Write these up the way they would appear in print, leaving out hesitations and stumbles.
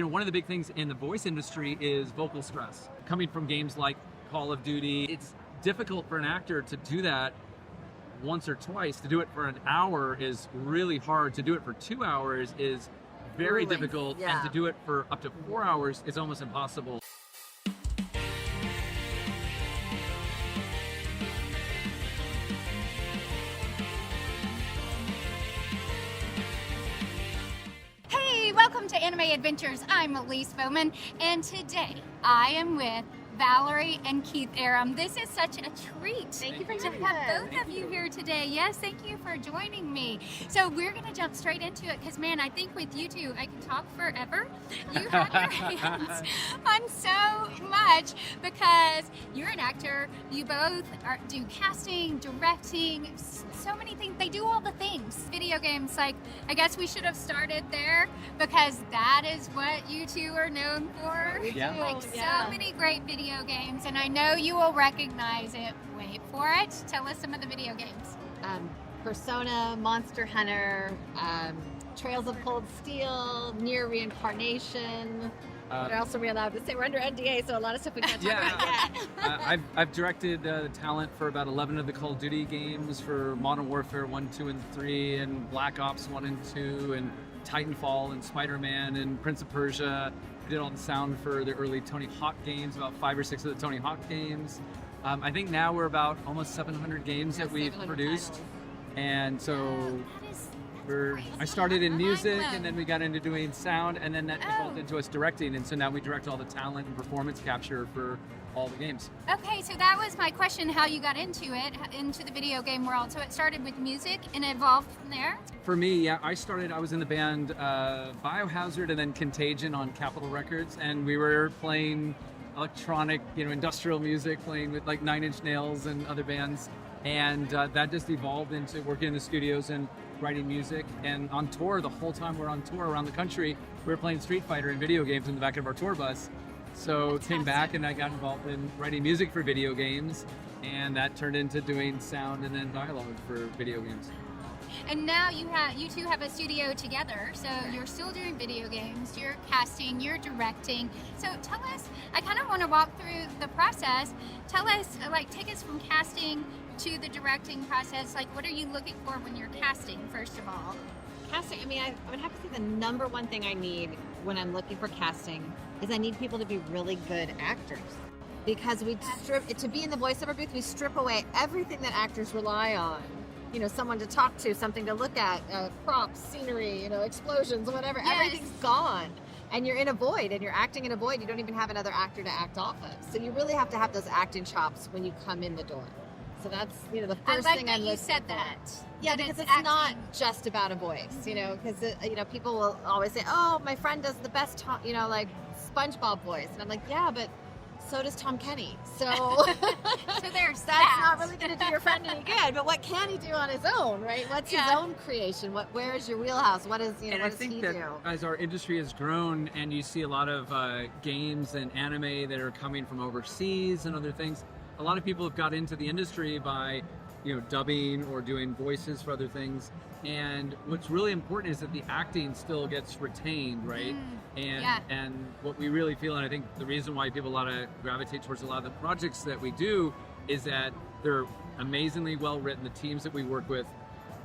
one of the big things in the voice industry is vocal stress. Coming from games like Call of Duty, it's difficult for an actor to do that once or twice. To do it for an hour is really hard. To do it for 2 hours is very difficult. And to do it for up to 4 hours is almost impossible. Welcome to Anime Adventures. I'm Elise Baughman, and today I am with Valerie and Keith Arem. This is such a treat. Thank you for to have both of you here today. Yes, thank you for joining me. So we're going to jump straight into it because, man, I think with you two, I can talk forever. You have your hands on so much because you're an actor. You both do casting, directing, so many things. They do all the things. Video games, like, I guess we should have started there because that is what you two are known for. Yeah. Like so many great video games, and I know you will recognize it. Wait for it. Tell us some of the video games. Persona, Monster Hunter, Trails of Cold Steel, NeiR Reincarnation. What else are we allowed to say? We're under NDA, so a lot of stuff we can't talk about yet. I've directed the talent for about 11 of the Call of Duty games, for Modern Warfare 1, 2, and 3, and Black Ops 1 and 2, and Titanfall, and Spiderman, and Prince of Persia. I did all the sound for the early Tony Hawk games, about 5 or 6 of the Tony Hawk games. I think now we're about almost 700 games that we've produced. Titles. And so Crazy. I started in music, and then we got into doing sound, and then that evolved into us directing, and so now we direct all the talent and performance capture for all the games. Okay, so that was my question, how you got into it, into the video game world. So it started with music and evolved from there? For me, I was in the band Biohazard and then Contagion on Capitol Records, and we were playing electronic, industrial music, playing with like 9 Inch Nails and other bands, and that just evolved into working in the studios and writing music. And on tour, the whole time we're on tour around the country, we were playing Street Fighter and video games in the back of our tour bus. So came back and I got involved in writing music for video games, and that turned into doing sound and then dialogue for video games. And now you two have a studio together, so you're still doing video games, you're casting, you're directing. So tell us, I kind of want to walk through the process. Tell us, take us from casting to the directing process. Like, what are you looking for when you're casting, first of all? Casting, I would have to say the number one thing I need when I'm looking for casting is I need people to be really good actors. Because to be in the voiceover booth, we strip away everything that actors rely on. Someone to talk to, something to look at, props, scenery, explosions, whatever. Yes. Everything's gone. And you're in a void, and you're acting in a void. You don't even have another actor to act off of. So you really have to have those acting chops when you come in the door. So that's, the first thing I'm looking for. You said that. Yeah, because it's not just about a voice, because, people will always say, oh, my friend does the best, like SpongeBob voice. And I'm like, yeah, but so does Tom Kenny. So, there's that's not really going to do your friend any good. But what can he do on his own, right? What's his own creation? Where is your wheelhouse? What is, what does he do? As our industry has grown, and you see a lot of games and anime that are coming from overseas and other things, a lot of people have got into the industry by, dubbing or doing voices for other things. And what's really important is that the acting still gets retained, right? And what we really feel, and I think the reason why people gravitate towards a lot of the projects that we do, is that they're amazingly well written. The teams that we work with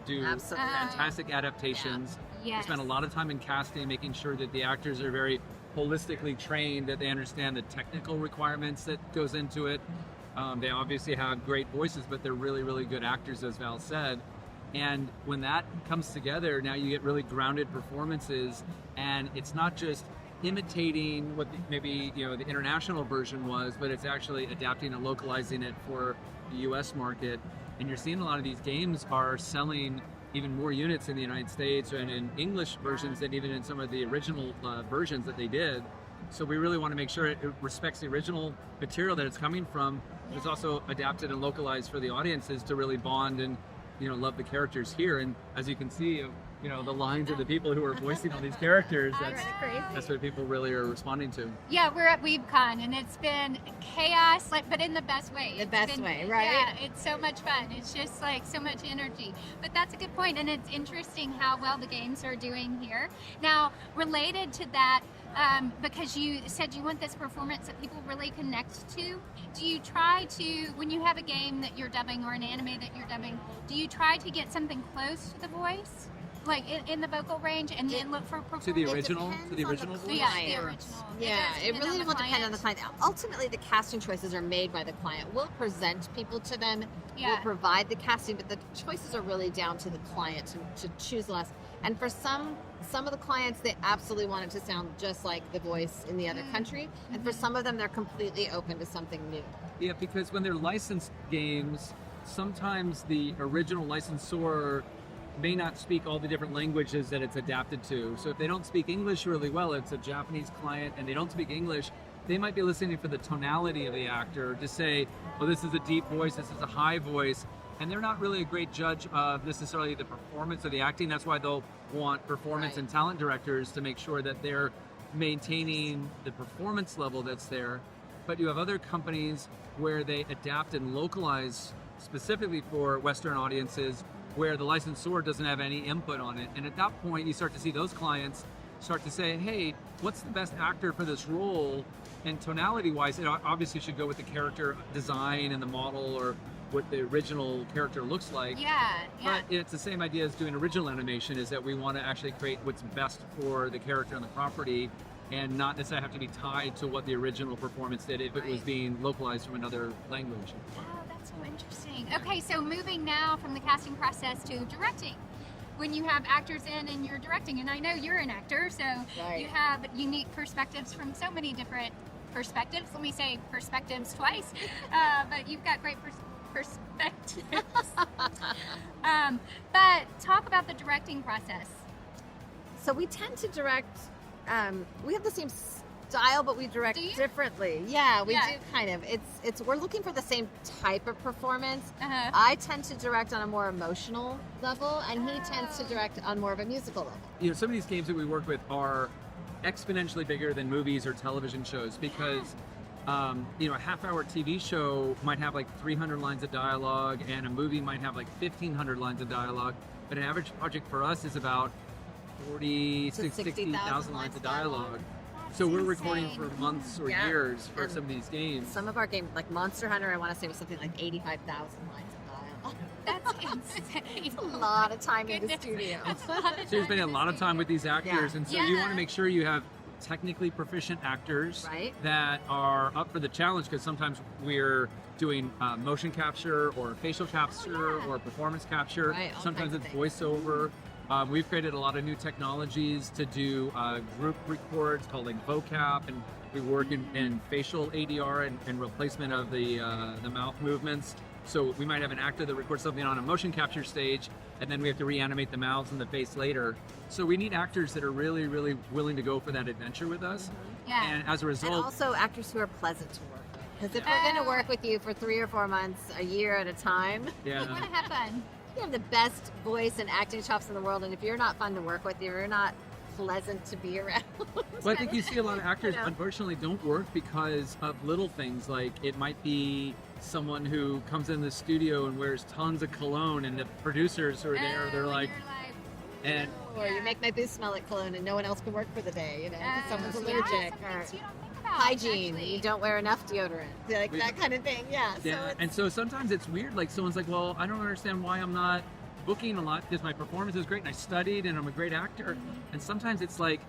do fantastic adaptations. Yes. We spend a lot of time in casting, making sure that the actors are very holistically trained, that they understand the technical requirements that goes into it. They obviously have great voices, but they're really, really good actors, as Val said. And when that comes together, now you get really grounded performances, and it's not just imitating what maybe the international version was, but it's actually adapting and localizing it for the US market. And you're seeing a lot of these games are selling even more units in the United States and in English versions than even in some of the original versions that they did. So we really want to make sure it respects the original material that it's coming from, but it's also adapted and localized for the audiences to really bond and love the characters here. And as you can see, you know, the lines of the people who are voicing all these characters. That's crazy. That's what people really are responding to. Yeah, we're at WeebCon and it's been chaos, like, but in the best way. The It's best been- way, right? Yeah, it's so much fun. It's just like so much energy. But that's a good point, and it's interesting how well the games are doing here. Now, related to that, because you said you want this performance that people really connect to, do you try to, when you have a game that you're dubbing or an anime that you're dubbing, do you try to get something close to the voice? Like in the vocal range, and then look for performance? To the original depends voice? Yeah, the client. original. Yeah, does it really will depend on the client. Ultimately, the casting choices are made by the client. We'll present people to them. Yeah. We'll provide the casting, but the choices are really down to the client to choose the last. And for some of the clients, they absolutely want it to sound just like the voice in the other country. And for some of them, they're completely open to something new. Yeah, because when they're licensed games, sometimes the original licensor may not speak all the different languages that it's adapted to. So if they don't speak English really well, it's a Japanese client and they don't speak English, they might be listening for the tonality of the actor to say, well, this is a deep voice, this is a high voice, and they're not really a great judge of necessarily the performance of the acting. That's why they'll want performance and talent directors to make sure that they're maintaining the performance level that's there. But you have other companies where they adapt and localize specifically for Western audiences, where the licensor doesn't have any input on it. And at that point, you start to see those clients start to say, hey, what's the best actor for this role? And tonality-wise, it obviously should go with the character design and the model or what the original character looks like. Yeah, yeah. But it's the same idea as doing original animation, is that we want to actually create what's best for the character and the property and not necessarily have to be tied to what the original performance did if it was being localized from another language. Oh, that's so interesting. Okay, so moving now from the casting process to directing. When you have actors in and you're directing, and I know you're an actor, so you have unique perspectives from so many different perspectives. Let me say perspectives twice, but you've got great perspectives. But talk about the directing process. So we tend to direct, we have the same style, but we direct Do you? differently. Yeah, we Yeah. do kind of. It's we're looking for the same type of performance. Uh-huh. I tend to direct on a more emotional level, and he tends to direct on more of a musical level. You know, some of these games that we work with are exponentially bigger than movies or television shows because you know, a half-hour TV show might have like 300 lines of dialogue and a movie might have like 1,500 lines of dialogue, but an average project for us is about 40, So 60,000 lines of dialogue. So we're recording for months or Yeah. years for And some of these games. Some of our games, like Monster Hunter, I want to say was something like 85,000 lines of dialogue. That's insane. It's a lot of time in the Goodness. studio. That's a lot of So you're spending a time lot of time with these actors, Yeah. and so you want to make sure you have technically proficient actors Right. that are up for the challenge, because sometimes we're doing motion capture or facial capture or performance capture. Right, all Sometimes kinds it's of voiceover. We've created a lot of new technologies to do group records called like vocap, and we work in facial ADR and replacement of the mouth movements. So we might have an actor that records something on a motion capture stage, and then we have to reanimate the mouths and the face later. So we need actors that are really, really willing to go for that adventure with us. Yeah. And as a And result, also actors who are pleasant to work with. Because if we're going to work with you for 3 or 4 months, a year at a time, You want yeah, to have fun. you have the best voice and acting chops in the world. And if you're not fun to work with, you're not pleasant to be around. well, I think you see a lot of actors Yeah. unfortunately don't work because of little things, like it might be someone who comes in the studio and wears tons of cologne, and the producers who are there, they're Oh, like, you're like, and Or you make my booth smell like cologne and no one else can work for the day, you know, 'cause someone's yeah, allergic. some Or things you don't think about, hygiene, actually. you don't wear enough deodorant. Like We- that kind of thing, yeah. So yeah, it's, and so sometimes it's weird. Like someone's like, "Well, I don't understand why I'm not booking a lot because my performance is great and I studied and I'm a great actor." And sometimes it's like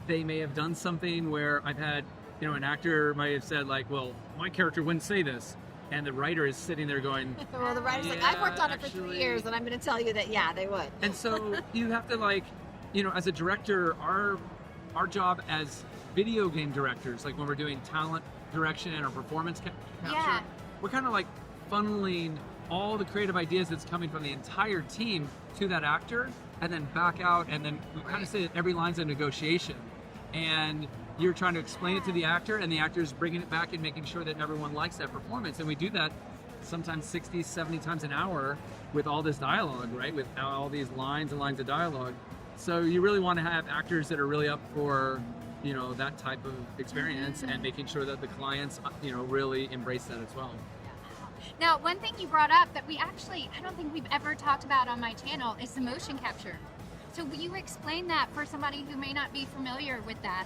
they may have done something where I've had, you know, an actor might have said like, "Well, my character wouldn't say this," and the writer is sitting there going, well, the writer's like, I've worked on it for actually- 3 years and I'm going to tell you that, yeah, they would. and so you have to like, you know, as a director, our job as video game directors, like when we're doing talent direction or performance capture, Yeah. we're kind of like funneling all the creative ideas that's coming from the entire team to that actor and then back out, and then we kind of say that every line's a negotiation, and you're trying to explain it to the actor and the actor's bringing it back and making sure that everyone likes that performance. And we do that sometimes 60, 70 times an hour with all this dialogue, right? With all these lines and lines of dialogue. So you really want to have actors that are really up for, you know, that type of experience, and making sure that the clients, you know, really embrace that as well. Now, one thing you brought up that I don't think we've ever talked about on my channel is the motion capture. So will you explain that for somebody who may not be familiar with that?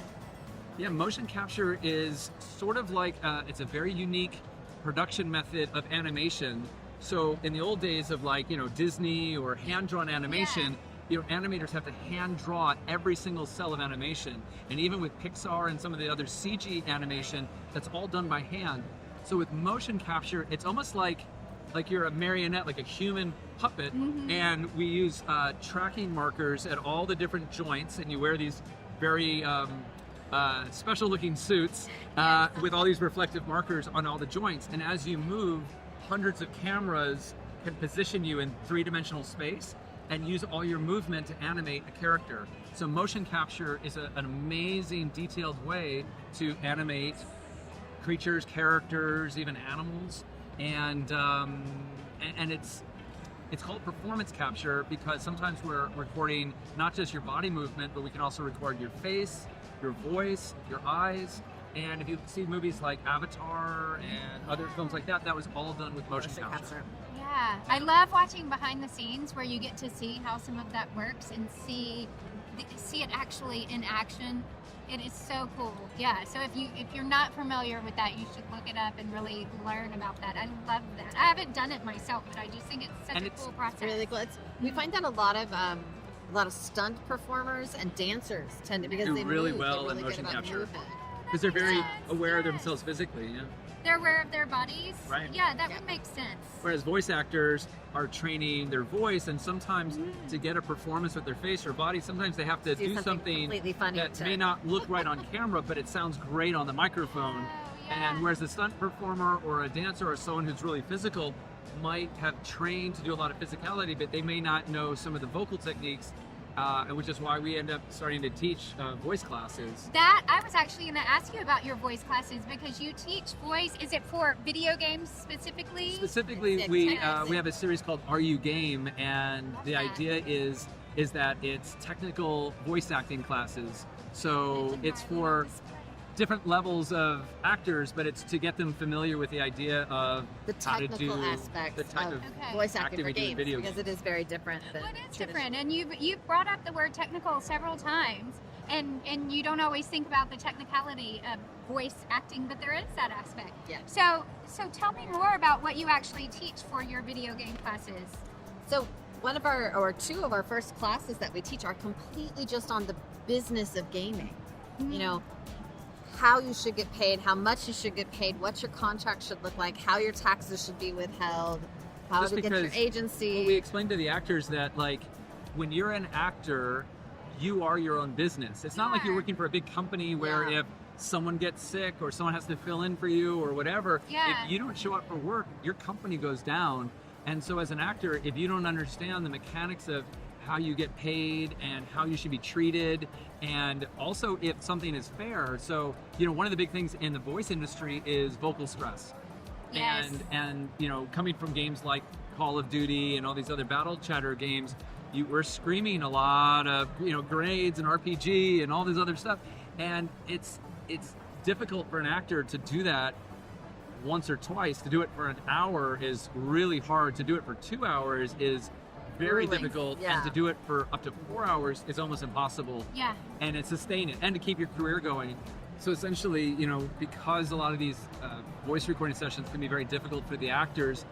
Yeah, motion capture is sort of like, it's a very unique production method of animation. So in the old days of, like, you know, Disney or hand-drawn animation, you know, animators have to hand draw every single cell of animation. And even with Pixar and some of the other CG animation, that's all done by hand. So with motion capture, it's almost like you're a marionette, like a human puppet, and we use tracking markers at all the different joints, and you wear these very special looking suits with all these reflective markers on all the joints. And as you move, hundreds of cameras can position you in three-dimensional space and use all your movement to animate a character. So motion capture is an amazing, detailed way to animate creatures, characters, even animals, and it's called performance capture because sometimes we're recording not just your body movement, but we can also record your face, your voice, your eyes. And if you see movies like Avatar and other films like that, that was all done with motion capture. Yeah, I love watching behind the scenes where you get to see how some of that works and see it actually in action. It is so cool. Yeah, so if you're not familiar with that, you should look it up and really learn about that. I love that. I haven't done it myself, but I just think it's such a cool process. Really cool. We find that a lot of stunt performers and dancers tend to, because do they really move, well they're in really good motion about capture. movement. Because they're very aware of themselves physically, yeah. They're aware of their bodies? Right. Yeah, that would make sense. Whereas voice actors are training their voice, and sometimes to get a performance with their face or body, sometimes they have to do something completely funny that may not look right on camera, but it sounds great on the microphone. And whereas a stunt performer or a dancer or someone who's really physical might have trained to do a lot of physicality, but they may not know some of the vocal techniques, and which is why we end up starting to teach voice classes. That, I was actually going to ask you about your voice classes, because you teach voice. Is it for video games specifically? Specifically, we have a series called Are You Game, and the idea is that it's technical voice acting classes. So it's for different levels of actors, but it's to get them familiar with the idea of the how to do technical aspects the type of voice acting for we do in games, video because games. it is very different than Well, it is different, and you've brought up the word technical several times, and you don't always think about the technicality of voice acting, but there is that aspect. Yeah. So tell me more about what you actually teach for your video game classes. So two of our first classes that we teach are completely just on the business of gaming. You know, how you should get paid, how much you should get paid, what your contract should look like, how your taxes should be withheld, how to get your agency. Well, we explained to the actors that, like, when you're an actor, you are your own business. It's not like you're working for a big company where if someone gets sick or someone has to fill in for you or whatever, if you don't show up for work, your company goes down. And so as an actor, if you don't understand the mechanics of how you get paid and how you should be treated, and also if something is fair. So, you know, one of the big things in the voice industry is vocal stress. Yes. And you know, coming from games like Call of Duty and all these other battle chatter games, we're screaming a lot of, you know, grenades and RPG and all this other stuff. And it's difficult for an actor to do that once or twice. To do it for an hour is really hard. To do it for 2 hours is very difficult, and to do it for up to 4 hours is almost impossible. Yeah. And to sustain it and to keep your career going. So essentially, you know, because a lot of these voice recording sessions can be very difficult for the actors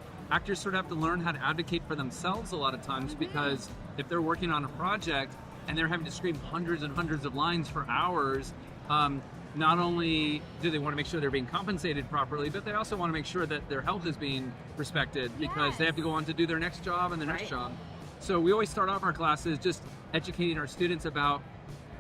sort of have to learn how to advocate for themselves a lot of times, because if they're working on a project and they're having to scream hundreds and hundreds of lines for hours, not only do they want to make sure they're being compensated properly, but they also want to make sure that their health is being respected, because they have to go on to do their next job and their next job. So we always start off our classes just educating our students about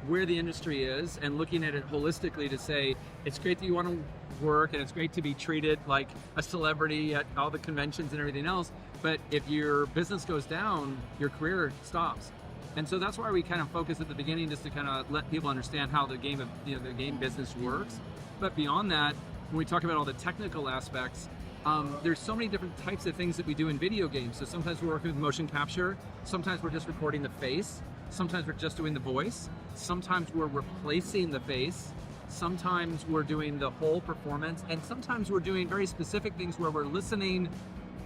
where the industry is and looking at it holistically to say, it's great that you want to work and it's great to be treated like a celebrity at all the conventions and everything else, but if your business goes down, your career stops. And so that's why we kind of focus at the beginning, just to kind of let people understand how the game business works. But beyond that, when we talk about all the technical aspects, there's so many different types of things that we do in video games. So sometimes we're working with motion capture, sometimes we're just recording the face, Sometimes we're just doing the voice. Sometimes we're replacing the face. Sometimes we're doing the whole performance. And sometimes we're doing very specific things where we're listening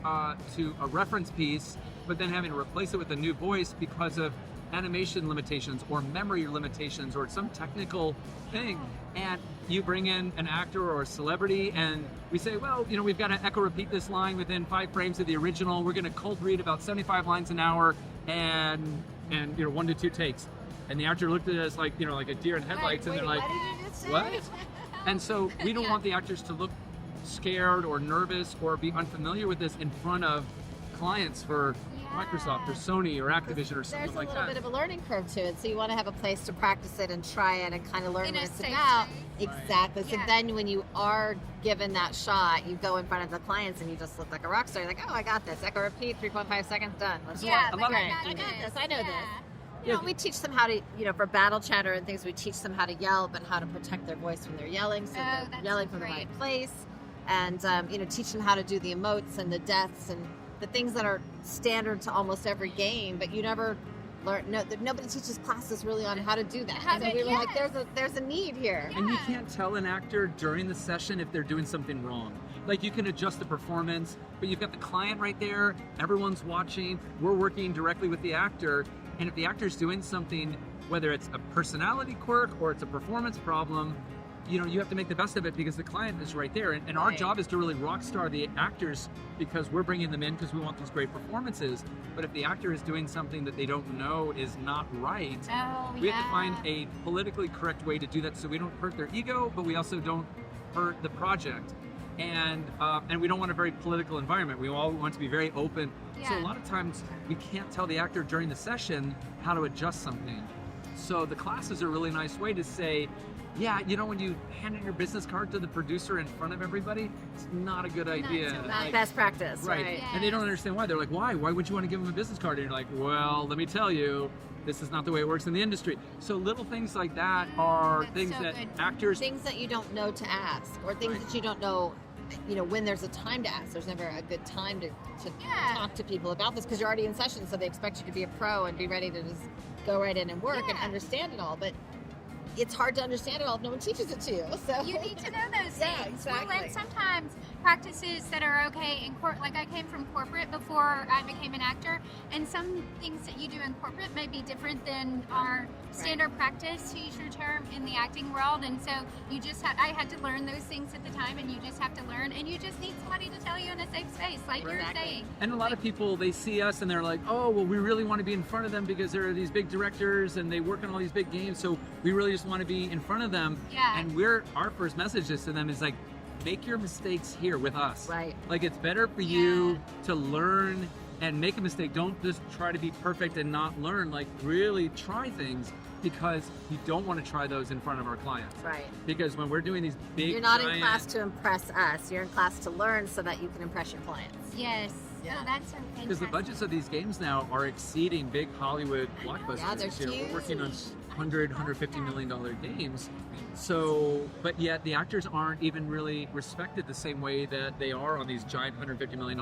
to a reference piece, but then having to replace it with a new voice because of animation limitations or memory limitations or some technical thing. And you bring in an actor or a celebrity and we say, well, you know, we've got to echo repeat this line within 5 frames of the original. We're going to cold read about 75 lines an hour and you know, 1 to 2 takes. And the actor looked at us like, you know, like a deer in headlights, and they're like, what? And so we don't want the actors to look scared or nervous or be unfamiliar with this in front of clients for Microsoft or Sony or Activision or something like that. There's a little bit of a learning curve to it, so you want to have a place to practice it and try it and kind of learn In what a it's safe about. way. Exactly. So Yeah. then when you are given that shot, you go in front of the clients and you just look like a rock star. You're like, oh, I got this. Echo repeat, 3.5 seconds, done. Let's Yeah, a like lot of- I got I got this. this. I know Yeah. this. You know, we teach them how to, you know, for battle chatter and things, we teach them how to yell, but how to protect their voice when they're yelling, so Oh, they're that's yelling from the great. right place. And, you know, teach them how to do the emotes and the deaths and the things that are standard to almost every game, but you never learn. No, nobody teaches classes really on how to do that. How And so to- we were like, yes. there's a need here. And you Yeah. can't tell an actor during the session if they're doing something wrong. Like, you can adjust the performance, but you've got the client right there, everyone's watching, we're working directly with the actor, and if the actor's doing something, whether it's a personality quirk or it's a performance problem, you know, you have to make the best of it because the client is right there. And our Right. job is to really rock star the actors because we're bringing them in because we want these great performances. But if the actor is doing something that they don't know is not right, Oh, we have to yeah. find a politically correct way to do that so we don't hurt their ego, but we also don't hurt the project. And we don't want a very political environment. We all want to be very open. So a Yeah. lot of times we can't tell the actor during the session how to adjust something. So the classes are a really nice way to say, yeah, you know, when you hand in your business card to the producer in front of everybody, it's not a good idea. so Not Like, best practice, right. right? And they don't Yes. understand why. They're like, why? Why would you want to give them a business card? And you're like, well, let me tell you, this is not the way it works in the industry. So little things like that are That's things so that good. actors Things that you don't know to ask, or things Right. that you don't know, you know, when there's a time to ask. There's never a good time to Yeah. talk to people about this because you're already in session, so they expect you to be a pro and be ready to just go right in and work and Yeah. understand it all. But it's hard to understand it all if no one teaches it to you. So You need to know those Yeah, things. Well, exactly. and sometimes practices that are okay in like I came from corporate before I became an actor, and some things that you do in corporate may be different than our standard practice, to use your term, in the acting world. And so you just I had to learn those things at the time, and you just have to learn, and you just need somebody to tell you in a safe space, like you're Exactly. saying. And a lot of people, they see us and they're like, oh, well, we really want to be in front of them because there are these big directors and they work on all these big games, so we really just want to be in front of them. Yeah. And our first message is to them is like, make your mistakes here with us. Right. Like, it's better for you to learn and make a mistake. Don't just try to be perfect and not learn. Like, really try things, because you don't want to try those in front of our clients. Right. Because when we're doing these big, You're not giant, in class to impress us. You're in class to learn so that you can impress your clients. Yes. Yeah. Oh, that's so fantastic. because the budgets of these games now are exceeding big Hollywood blockbusters. Yeah, they're this year. huge. We're working on $150 million games. So, but yet the actors aren't even really respected the same way that they are on these giant $150 million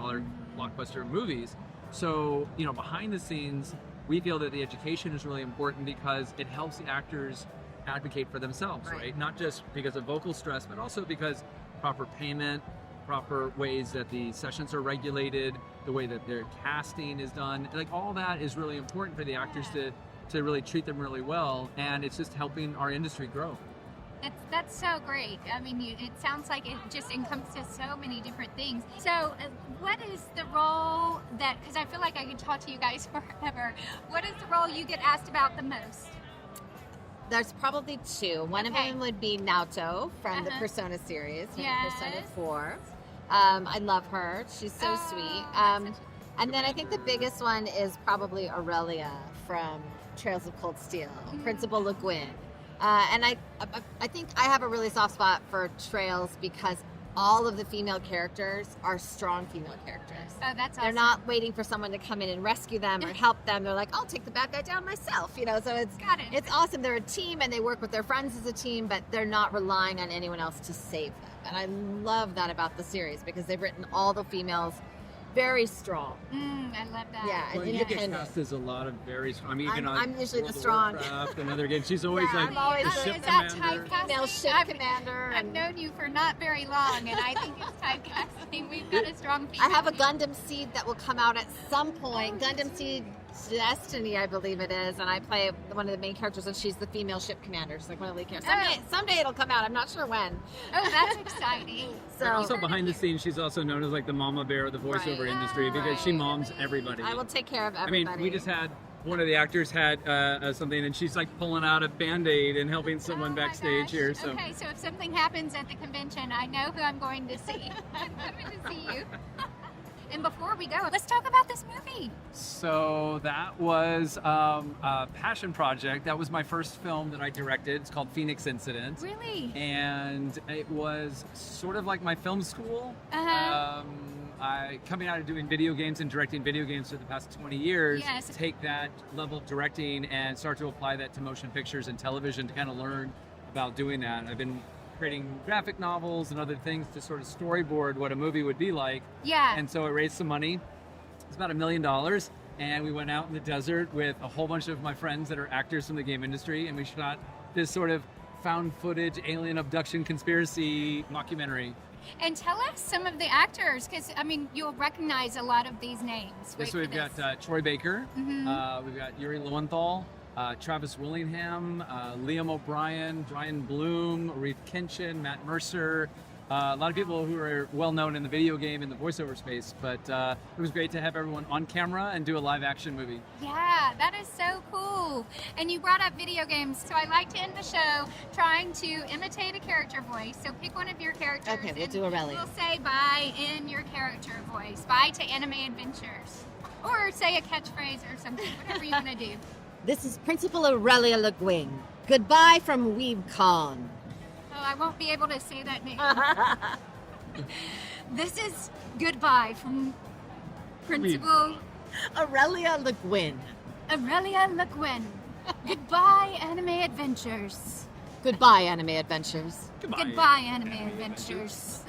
blockbuster movies. So, you know, behind the scenes, we feel that the education is really important because it helps the actors advocate for themselves, Right. right? Not just because of vocal stress, but also because proper payment, proper ways that the sessions are regulated, the way that their casting is done, like all that is really important for the actors to really treat them really well, and it's just helping our industry grow. That's so great. I mean, it sounds like it just encompasses so many different things. So, what is the role that, because I feel like I could talk to you guys forever, what is the role you get asked about the most? There's probably two. One Okay. of them would be Naoto from the Uh-huh. Persona series, from Yes. Persona 4. I love her. She's so Oh, sweet. that's such And then I think the biggest one is probably Aurelia from Trails of Cold Steel, Principal Le Guin. And I think I have a really soft spot for Trails because all of the female characters are strong female characters. Oh, that's awesome. They're not waiting for someone to come in and rescue them or help them. They're like, I'll take the bad guy down myself, you know. So Got it. it's awesome. They're a team and they work with their friends as a team, but they're not relying on anyone else to save them. And I love that about the series because they've written all the females very strong. I love that. Yeah, Well, and you get independent. cast as a lot of very strong. I mean, even I'm on usually World the of strong. Warcraft and other games, she's always Yeah, like I'm always the the- ship Is that commander. typecasting? Female ship I've- commander. I've And known you for not very long, and I think it's typecasting. We've got a strong I female have a here. Gundam Seed that will come out at some point. Gundam Seed Destiny, I believe it is, and I play one of the main characters, and she's the female ship commander. She's like one of the lead characters. Someday it'll come out. I'm not sure when. Oh, that's exciting. So Also behind the scenes, she's also known as like the mama bear of the voiceover Right. industry because she Right. moms everybody. I will take care of I mean, everybody. we just had one of the actors had something, and she's like pulling out a Band-Aid and helping someone Oh my backstage gosh. here. So Okay, so if something happens at the convention, I know who I'm going to see. I'm coming to see you. And before we go, let's talk about this movie. So that was a passion project. That was my first film that I directed. It's called Phoenix Incident. Really? And it was sort of like my film school. Uh-huh. I coming out of doing video games and directing video games for the past 20 years, Yes. take that level of directing and start to apply that to motion pictures and television to kind of learn about doing that. I've been creating graphic novels and other things to sort of storyboard what a movie would be like. Yeah. And so I raised some money. It's about $1 million. And we went out in the desert with a whole bunch of my friends that are actors from the game industry. And we shot this sort of found footage alien abduction conspiracy mockumentary. And tell us some of the actors, because I mean, you'll recognize a lot of these names. Yes, right, so we've for this. got Troy Baker. Mhm. We've got Yuri Lowenthal, Travis Willingham, Liam O'Brien, Brian Bloom, Arif Kinchen, Matt Mercer. A lot of people who are well known in the video game and the voiceover space, but it was great to have everyone on camera and do a live action movie. Yeah, that is so cool. And you brought up video games, so I like to end the show trying to imitate a character voice. So pick one of your characters. Okay, we'll and do Aurelia. We'll say bye in your character voice. Bye to Anime Adventures. Or say a catchphrase or something, whatever you want to do. This is Principal Arelia La Guin. Goodbye from WeebCon. Oh, I won't be able to say that name. This is goodbye from Principal Aurelia Le Guin. Aurelia Le Guin. Goodbye, Anime Adventures. Goodbye, Anime Adventures. Goodbye, Anime Adventures.